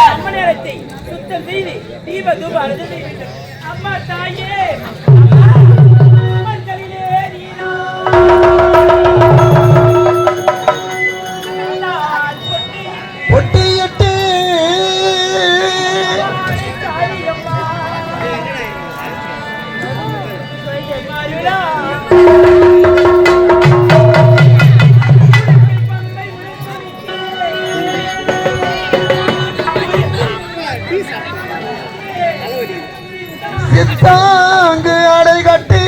அம்மனத்தை சுத்தம் செய்து தீப தூப அழுது அம்மா தாயே சித்தாங்கு அடை கட்டி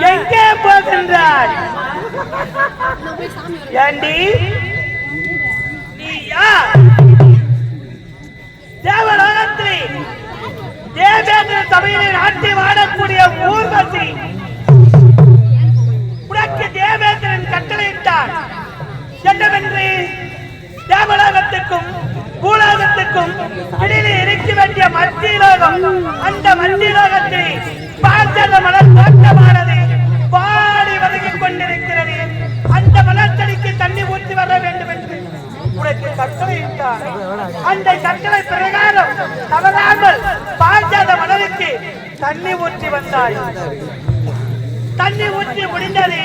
எங்கே போகின்றாய்? ஏண்டி நீ யார்? தேவலோகத்திலே தேவேந்திர சபையிலே நாட்டி வாழக்கூடிய ஊர்வசி உனக்கு தேவேந்திரன் கட்டளையிட்டார் என்னவென்று தேவலோகத்துக்கும் பூலோகத்துக்கும் இடையிலே இருக்க வேண்டிய மத்தியலோகம் அந்த மத்தியலோகத்தில் பார்த்த மலர் தோட்டமானது பாடி வதங்கிக் கொண்டிருக்கிறது அந்த மலர்ச்செடிக்கு தண்ணி ஊற்றி வர வேண்டும் என்று உனக்கு கட்டளையிட்டார் அந்த கட்டளை பிரகாரம் தவறாமல் பார்த்த மலருக்கு தண்ணி ஊற்றி வந்தாய் தண்ணி ஊற்றி முடிந்தது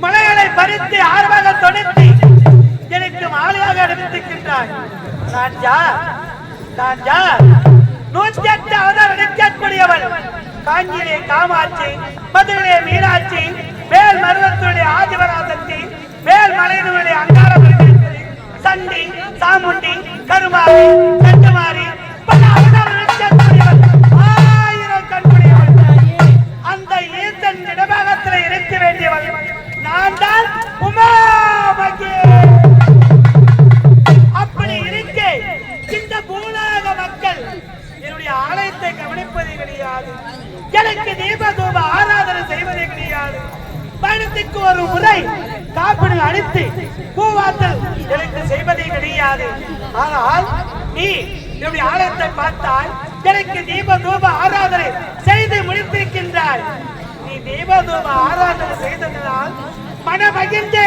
மலைகளை பறித்து ஆர்வமாக தொடுத்து எனக்கு மாலையாக அனுப்பித்திருக்கின்றாய் நான் யார் 108 அவதாரம் எடுக்கக்கூடியவள் காஞ்சியிலே காமாட்சி மதுரையிலே மீனாட்சி மேல் மருவத்தூரிலே ஆதிபராசக்தி மேல் மலையினுடைய அங்காரபுரி சண்டி சாமுண்டி கருமாரி கட்டுமாரி பல அவதாரம் எடுக்கக்கூடியவள் 1000 கண்புடையவள் அந்த ஈசன் இடபாகத்தில் இருக்க வேண்டியவள் நான் தான் உமா அப்படி இருக்க இந்த பூலோக மக்கள் என்னுடைய ஆலயத்தை கவனிப்பது கிடையாது எனக்கு தீபதூப ஆராதனை செய்வதே கிடையாது பயணத்துக்கு ஒரு முறை காப்பிடு அளித்து பூவாத்தல் எனக்கு செய்வதே கிடையாது ஆனால் நீ என்னுடைய ஆலயத்தை பார்த்தால் எனக்கு தீபதூப ஆராதனை செய்து முடித்திருக்கின்றாய் நீ தீபதூப ஆராதனை செய்ததனால் மனமகிழ்ந்து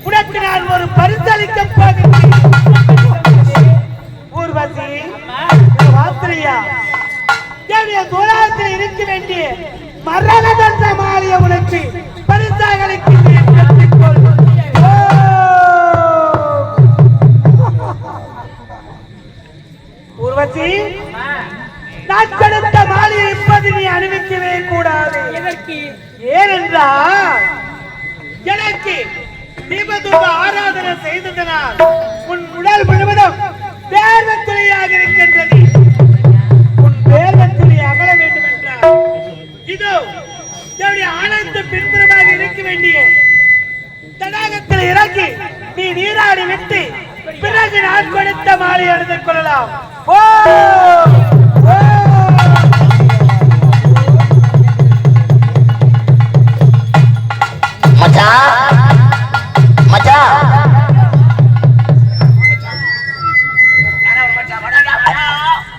உனக்கு நான் ஒரு பரிசளிக்க போகிறேன் ஊர்வசி வாத்திரியா என்னுடைய தூரத்தில் இருக்க வேண்டிய மரணதண்ட மாறிய உனக்கு பரிசாக அளிக்கின்றேன் ஊர்வசி நான் கொடுத்த மாலையை இப்போது நீ அணிவிக்கவே கூடாது ஏனென்றால் எனக்கு தீபதூப ஆராதனை செய்ததனால் உன் உடல் முழுவதும் வேர்வத்துளியாக இருக்கின்றது உன் வேர்வத்துளி அகல வேண்டும் என்றால் இதோ என்னுடைய ஆனந்த பின்புறமாக இருக்க வேண்டிய தடாகத்தில் இறங்கி நீ நீராடி விட்டு பிறகு நான் கொடுத்த மாலை எடுத்துக் கொள்ளலாம் ஓ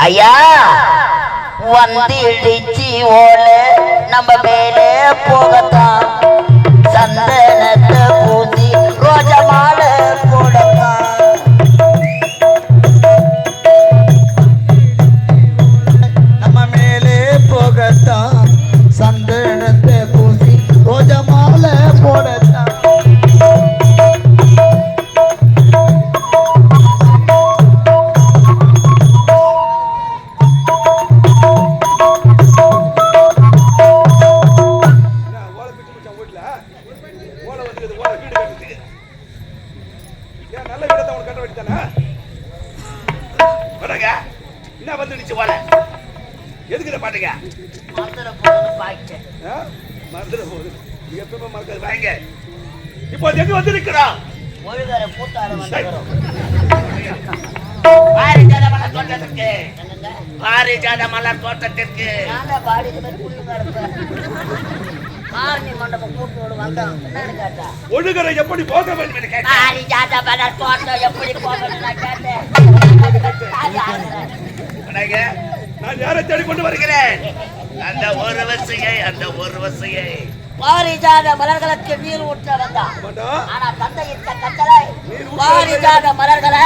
ஐயா வந்திடிச்சி ஓல நம்ம மேலே போகத்தான் சந்தனத்தை பூசி ரோஜா மாலை போடத்தான் நம்ம மேலே போகத்தான் சந்தனத்தை பூசி ரோஜா மாலை போடத்தான் பாரிஜாத மலர் தோட்டத்திற்கு ஒழுகரை எப்படி போக வேண்டும் என்று நான் யாரை தேடிக்கொண்டு வருகிறேன் அந்த ஒரு வசையை பாரிஜாத மலர்களுக்கு நீர் ஊற்ற வந்தான் ஆனா தந்தையிட்ட கட்டளை பாரிஜாத மலர்களை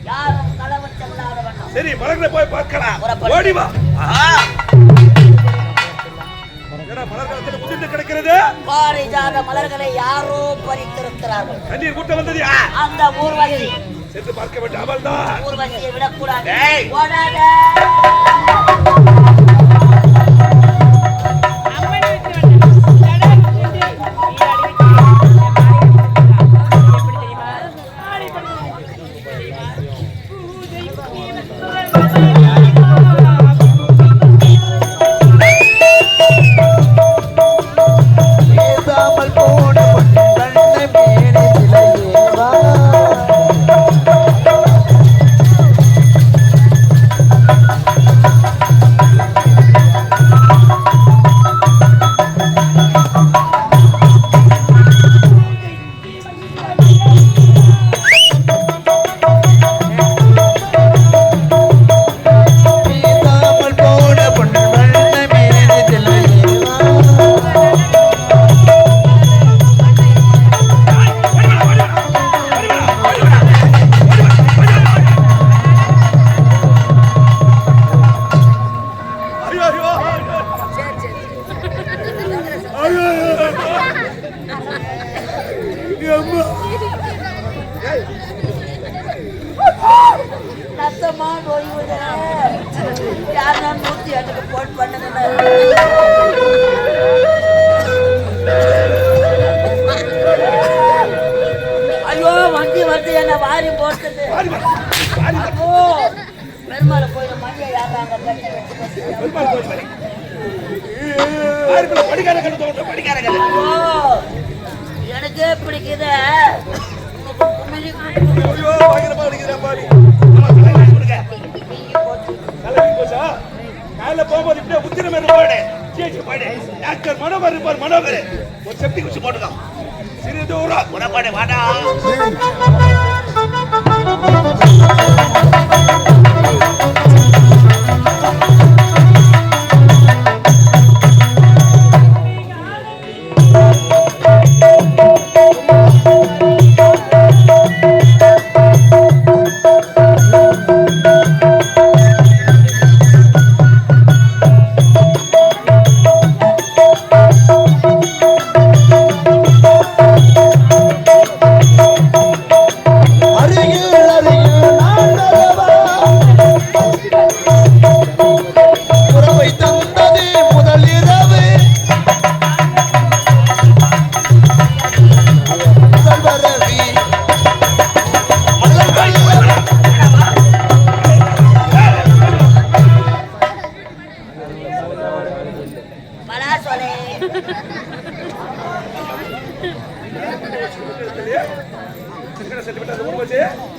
யாரும் களவற்ற விடாத வேண்டாம். சரி மலர்களை போய் பார்க்கலாம் ஓடி வா மலர்கள் முதிர்ந்து கிடக்கிறது பாரிஜாத மலர்களை யாரோ பறித்திருக்கிறார்கள் கண்ணீர் கூட்ட வந்தது அந்த ஊர்வசி சென்று பார்க்க வேண்டும் அவள் தான் ஊர்வசியை விடக்கூடாது போன தன்னை மேலே சிலையேவா சுத்தமா நோய் யாருன்னா 108க்கு போன் பண்ணுங்க. ஐயோ வண்டி வந்து என்ன வாரி போட்டது. பெருமாள் கோயில மணியை யாராங்க எனக்கே பிடிக்குது. போகும்போது இப்படியே உத்திரமே போடு டாக்டர் மனோகர் இருப்பார். மனோகர் ஒரு செப்டி குச்சி போட்டுக்கோ. சிறிது தூரம் உடப்பாடு வாடா.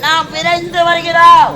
நாம் விரைந்து வருகிறோம்.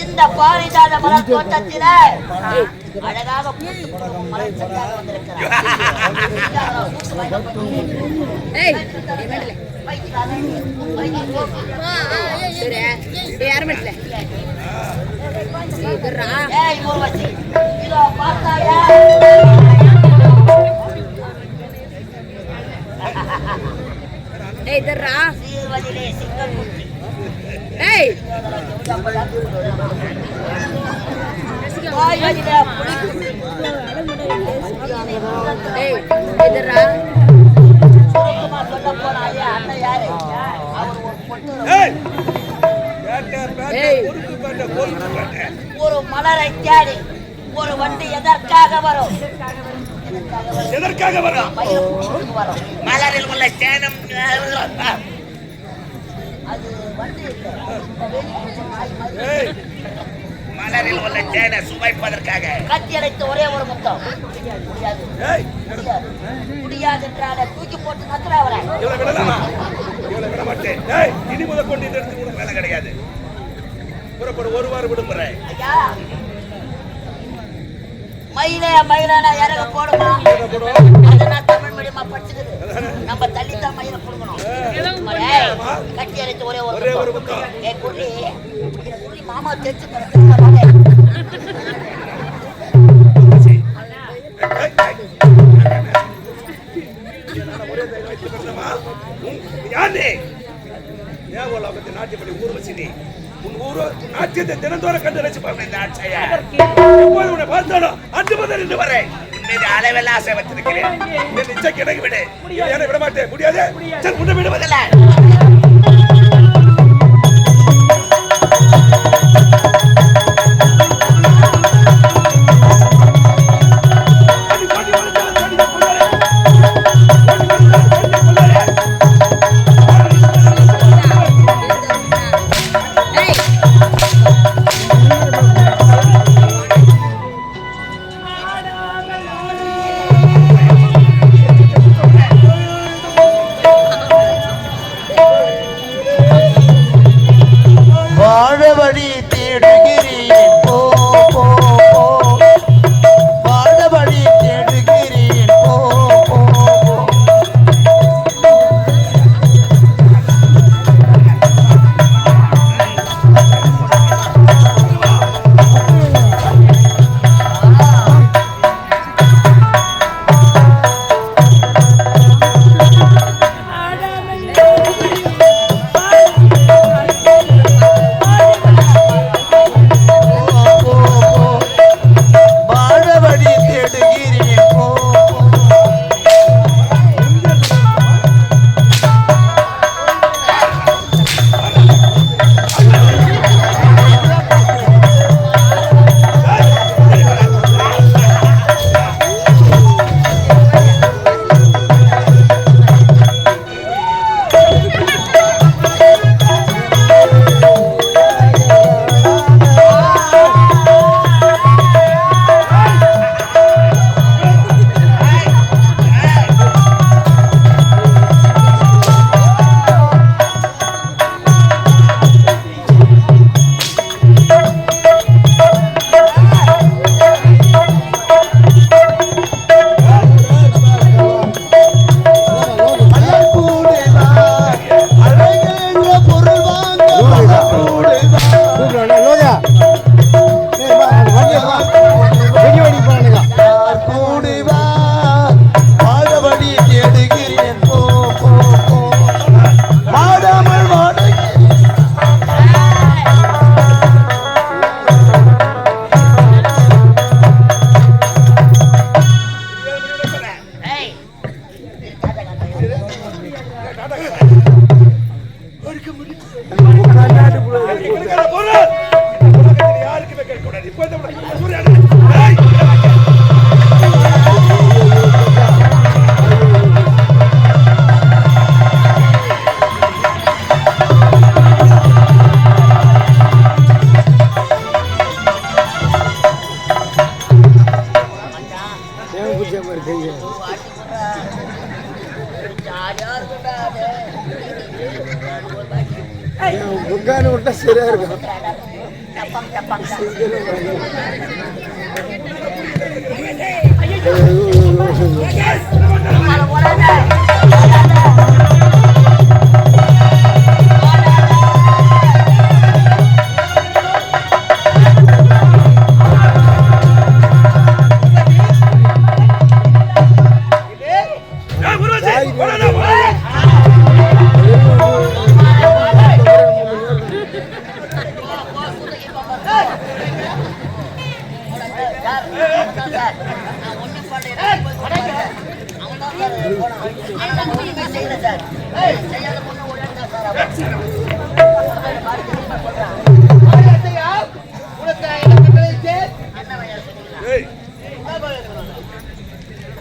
இந்த பாரிஜாத மலர் தோட்டத்திலே அழகாக மலர் செடியாக வந்திருக்கிறார். வாய் வழியில புளிக்கும். சுருக்கமா சொல்ல போனா ஐயா, அண்ணன் யாரு? அவர் ஒரு பொண்ணு. ஒரு மலரை தேடி ஒரு வண்டி எதற்காக வரும்? எதற்காக வரும்? வரும். மலரில் உள்ள சேனம் அது வண்டி மலரில் உள்ள சேனை சுவைப்பதற்காக கத்தி அடைத்த ஒரே ஒரு முத்தம். முடியாது என்றால தூக்கி போட்டு நத்துறா அவரை. விட மாட்டேன். இனி முதல் கொண்டு இந்த இடத்துக்கு கூட வேலை கிடையாது. புறப்பட ஒரு வாரம் விடுமுறை. ஐயா மயிலே மயிலான இறக போடுமா? அதெல்லாம் தமிழ் மீடியமா படிச்சுக்குது. நம்ம தள்ளித்தான் மயில கொடுக்கணும். கட்டி அடைத்து ஒரே ஒரு முத்தம். குருளி மாமா தெரிச்சு நாட்டியப்படி ஊர்வசி உன் ஊர் நாட்டியத்தை தினந்தோறும் கண்டு நினைச்சு பார்த்தாலும் அன்று முதல் இன்று வரை மீது அளவில் ஆசை வச்சிருக்கிறேன். நிச்சயம் எனக்கு விடு. விட மாட்டேன். முடியாது. முன்ன விடுவதில்லை. முக்கான விட்டா சரியா இருக்கும். சார், நான் ஒண்ணும் பண்ணல. அவன் தான் சார் போனான். ஆனா நாங்க ஒண்ணுமே செய்யல சார். செய்யாத பொண்ணு ஓடியாண்டா சார் அவன்.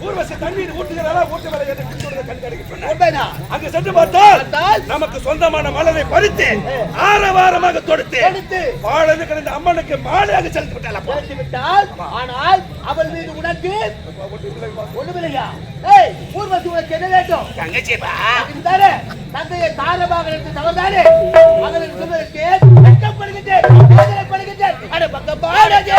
ஊர்வசி தண்ணீர் ஊட்டுகிறாரா ஊட்டு மேல ஏறி குடிச்சோட கண்காணிக்க சொன்னார். அங்க சென்று பார்த்தால் நமக்கு சொந்தமான மலரை பறித்து ஆரவாரமாக தொடுத்து பாழந்து கிடந்த அம்மனுக்கு மாலையாக செலுத்தி விட்டாள். ஆனால் அவள் மீது உனக்கு ஒண்ணுமில்லையா? ஊர்வசி உனக்கு என்ன வேண்டும்? தங்கச்சிப்பா தந்தையை தாரமாக எடுத்து தவறுதானே மகனுக்கு சொல்வதற்கு வெட்கப்படுகின்றேன், வேதனைப்படுகின்றேன். அட பக்கம் பாடாதே.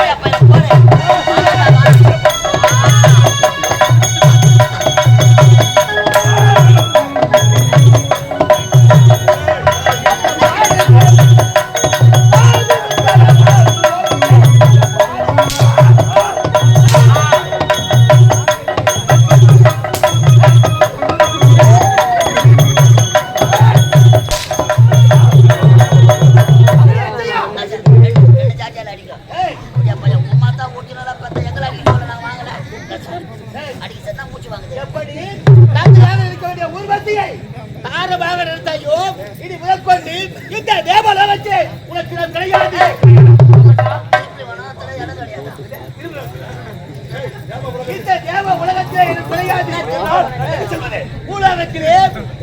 உலகத்திலே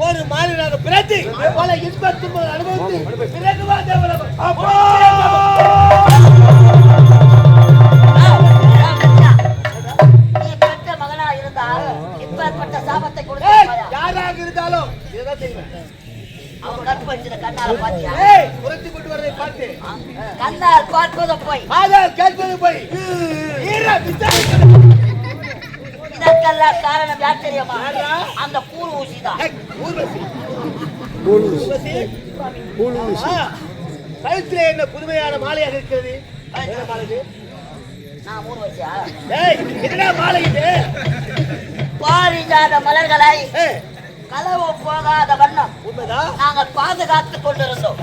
ஒரு மாநிலமாக பிறந்து பல இன்பத்தும் அனுபவித்து பிறகுவா தேவலகம். மகனா இருந்தால் இப்பேற்பட்ட சாபத்தை கொடுத்து யாராக இருந்தாலும் இதுதான் செய்வேன். அவன் கற்பழிச்சத கண்ணால பாத்தியா? புரட்டி கொண்டு வரதை பார்த்து கண்ணால் பார்ப்பது போய் காதால் கேட்பது போய் இதற்கெல்லாம் காரணம் யார் தெரியுமா? அந்த கூறு ஊசிதான். கழுத்திலே என்ன புதுமையான மாலையாக இருக்கிறது? நான் 3 வருஷா என்ன மாலை இது? பாரிஜாத மலர்களை களவு போகாத வண்ணம் நாங்கள் பாதுகாத்துக் கொண்டிருந்தோம்.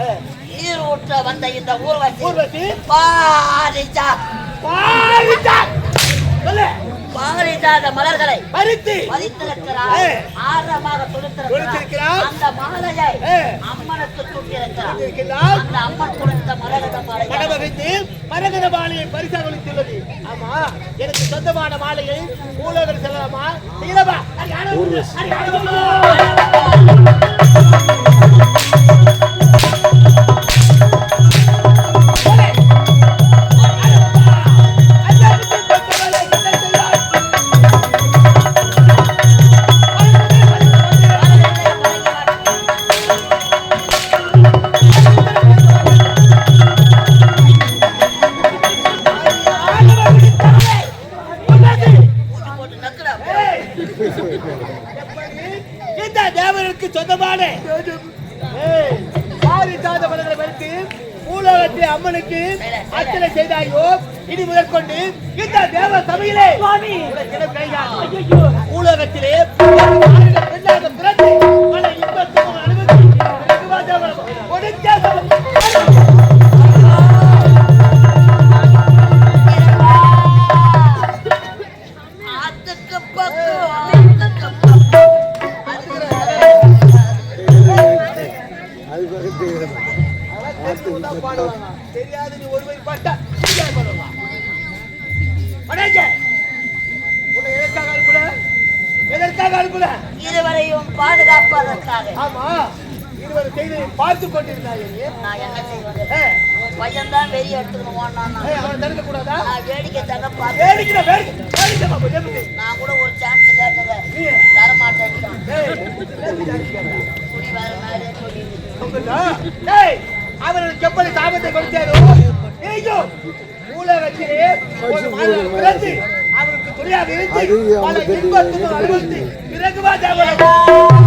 நீர் ஊற்ற வந்த இந்த ஊர்வசி பாரிஜாத மலர்களை பதித்திருக்கிறார், ஆழமாக தொடுத்திருக்கிறார். அந்த மாலையை அம்மனுக்கு தூக்கியிருக்கிறார். அந்த அம்மன் கொடுத்த மரகத மாலையை பரிசாக அளித்துள்ளது. ஆமா, எனக்கு சொந்தமான மாலையை பூலோகர் செல்லலாமா? செய்யலாமா? தேவனுக்கு சொந்தமான பாரிஜாத மலர்களை பறித்து பூலோகத்திலே அம்மனுக்கு அர்ச்சனை செய்தாயோ, இனி முதற்கொண்டு இந்த தேவ சபையிலே பூலோகத்திலே பெண்ணாக பிறந்து பல இன்பத்தும் தெரியாது. நீ ஒருவை பட்டா எதற்காக அனுப்புல? இதுவரையும் பாதுகாப்பதற்காக. ஆமா, இதுவரை செய்தியை பார்த்து கொண்டிருந்தாய். நான் என்ன செய்வது? பையன் தான் வெளியே எடுத்துக்கணும். அவன் தடுக்க கூடாதா? நான் வேடிக்கை தர பார்த்தேன். நான் கூட ஒரு சான்ஸ் கேட்டேன், தர மாட்டேன். அவர்களுக்கு எப்படி சாபத்தை கொடுத்தாரோ உலகத்திலே அவருக்கு துணையாக இருந்து பல இன்பத்தும் அனுபவித்து பிறகுவா தேவன்